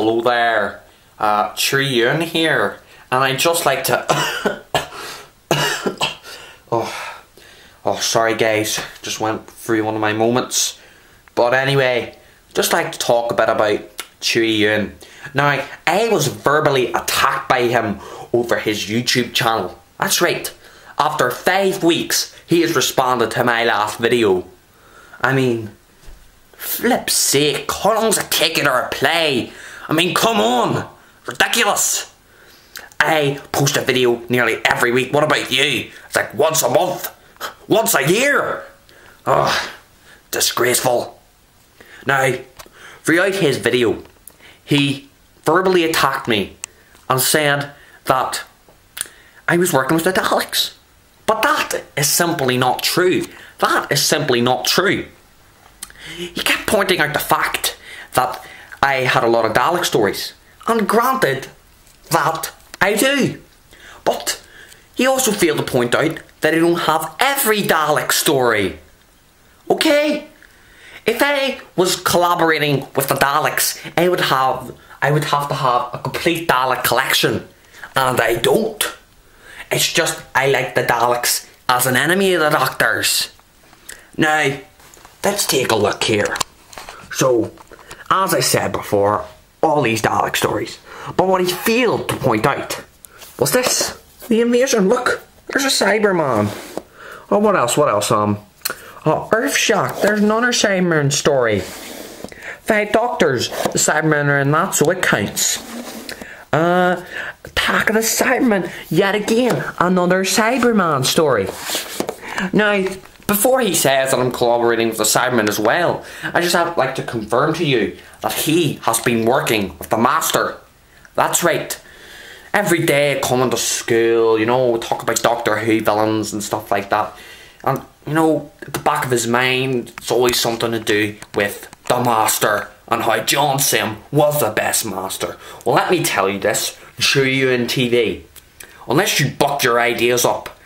Hello there, Chewyewan here, and I'd just like to oh sorry guys, just went through one of my moments. But anyway, just like to talk a bit about Chewyewan. Now, I was verbally attacked by him over his YouTube channel. That's right, after 5 weeks he has responded to my last video. I mean, flip's sake, how long's it take you to reply? I mean, come on, ridiculous. I post a video nearly every week. What about you? It's like once a month, once a year. Oh, disgraceful. Now, throughout his video, he verbally attacked me and said that I was working with the Daleks. But that is simply not true. That is simply not true. He kept pointing out the fact that I had a lot of Dalek stories. And granted, that I do. But he also failed to point out that I don't have every Dalek story. Okay? If I was collaborating with the Daleks, I would have to have a complete Dalek collection. And I don't. It's just I like the Daleks as an enemy of the Doctors. Now, let's take a look here. So, as I said before, all these Dalek stories. But what he failed to point out was this. The invasion. Look, there's a Cyberman. Oh, what else? Oh, Earthshock. There's another Cyberman story. 5 Doctors. The Cybermen are in that, so it counts. Attack of the Cybermen. Yet again, another Cyberman story. Now, before he says that I'm collaborating with the Cybermen as well, I just have like to confirm to you that he has been working with the Master. That's right. Every day coming to school, you know, talk about Doctor Who villains and stuff like that. And, you know, at the back of his mind, it's always something to do with the Master and how John Sim was the best Master. Well, let me tell you this, Chewyewan TV. Unless you buck your ideas up,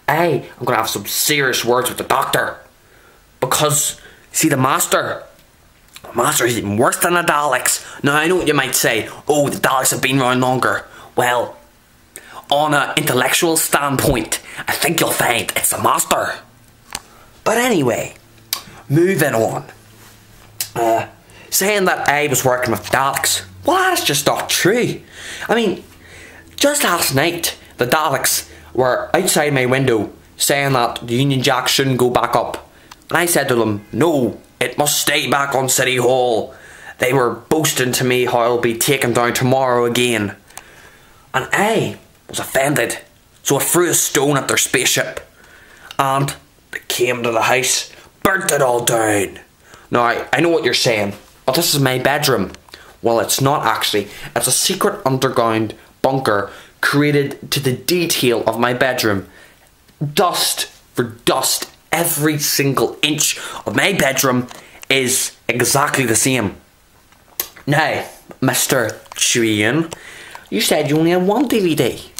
I'm going to have some serious words with the Doctor. Because, see, the Master is even worse than the Daleks. Now, I know what you might say. Oh, the Daleks have been around longer. Well, on an intellectual standpoint, I think you'll find it's the Master. But anyway, moving on. Saying that I was working with Daleks, well, that's just not true. I mean, just last night, the Daleks were outside my window saying that the Union Jack shouldn't go back up. And I said to them, no, it must stay back on City Hall. They were boasting to me how it'll be taken down tomorrow again. And I was offended, so I threw a stone at their spaceship. And they came to the house, burnt it all down. Now, I know what you're saying, but this is my bedroom. Well, it's not actually. It's a secret underground bunker created to the detail of my bedroom. Dust for dust, every single inch of my bedroom is exactly the same. Now, Mr. Chewyewan, you said you only had 1 DVD.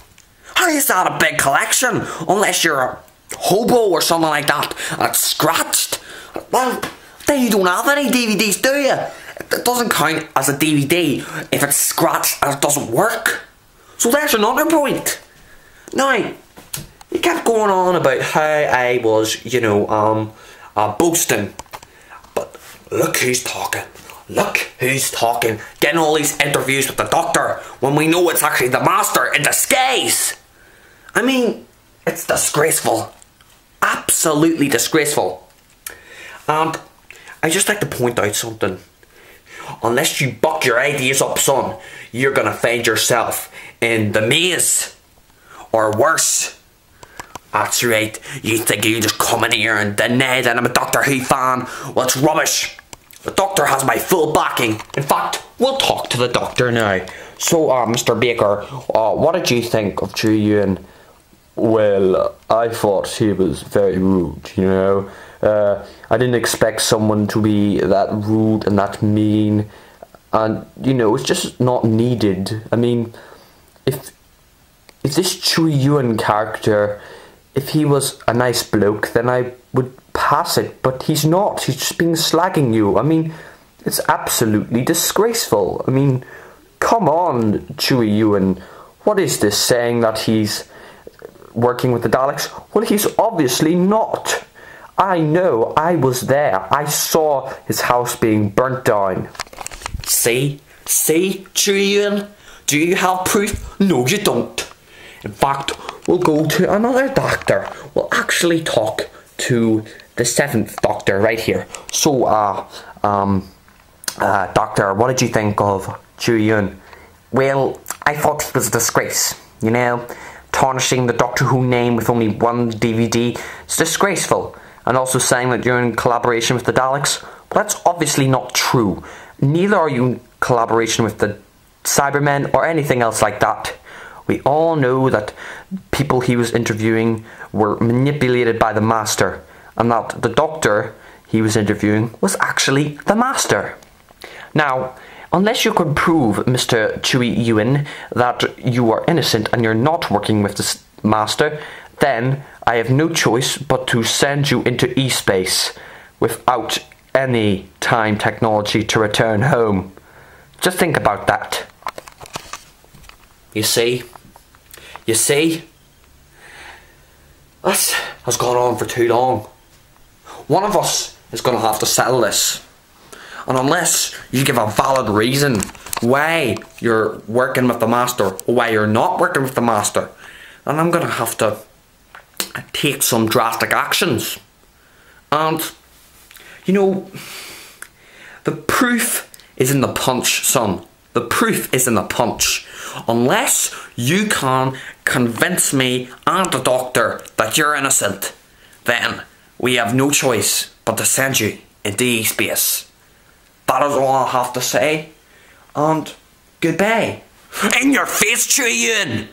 How is that a big collection? Unless you're a hobo or something like that. And it's scratched. Well, then you don't have any DVDs, do you? It doesn't count as a DVD if it's scratched and it doesn't work. So there's another point. Now, you kept going on about how I was, you know, boasting. But look who's talking. Look who's talking. Getting all these interviews with the Doctor when we know it's actually the Master in disguise. I mean, it's disgraceful. Absolutely disgraceful. And I just like to point out something. Unless you buck your ideas up, son, you're gonna find yourself in the maze. Or worse. That's right, you think you just come in here and deny that I'm a Doctor Who fan? Well, it's rubbish. The Doctor has my full backing. In fact, we'll talk to the Doctor now. So, Mr. Baker, what did you think of Chewyewan? Well, I thought he was very rude, you know. I didn't expect someone to be that rude and that mean. And, you know, it's just not needed. I mean, if this Chewyewan character, if he was a nice bloke, then I would pass it. But he's not. He's just been slagging you. I mean, it's absolutely disgraceful. I mean, come on, Cheweyewan. What is this saying that he's working with the Daleks? Well, he's obviously not. I know, I was there. I saw his house being burnt down. See, Chewyewan? Do you have proof? No, you don't. In fact, we'll go to another doctor. We'll actually talk to the 7th Doctor right here. So, Doctor, what did you think of Chewyewan? Well, I thought he was a disgrace, you know. Tarnishing the Doctor Who name with only one DVD is disgraceful. And also saying that you're in collaboration with the Daleks? Well, that's obviously not true. Neither are you in collaboration with the Cybermen or anything else like that. We all know that people he was interviewing were manipulated by the Master, and that the Doctor he was interviewing was actually the Master. Now, unless you could prove, Mr. Chewyewan, that you are innocent and you're not working with the Master, then I have no choice but to send you into E-space without any time technology to return home. Just think about that. You see? This has gone on for too long. One of us is going to have to settle this. And unless you give a valid reason why you're working with the Master or why you're not working with the Master, then I'm going to have to take some drastic actions. And, you know, the proof is in the punch, son. The proof is in the punch. Unless you can convince me and the Doctor that you're innocent, then we have no choice but to send you into E-space. That is all I have to say. And goodbye. In your face, Chewyewan!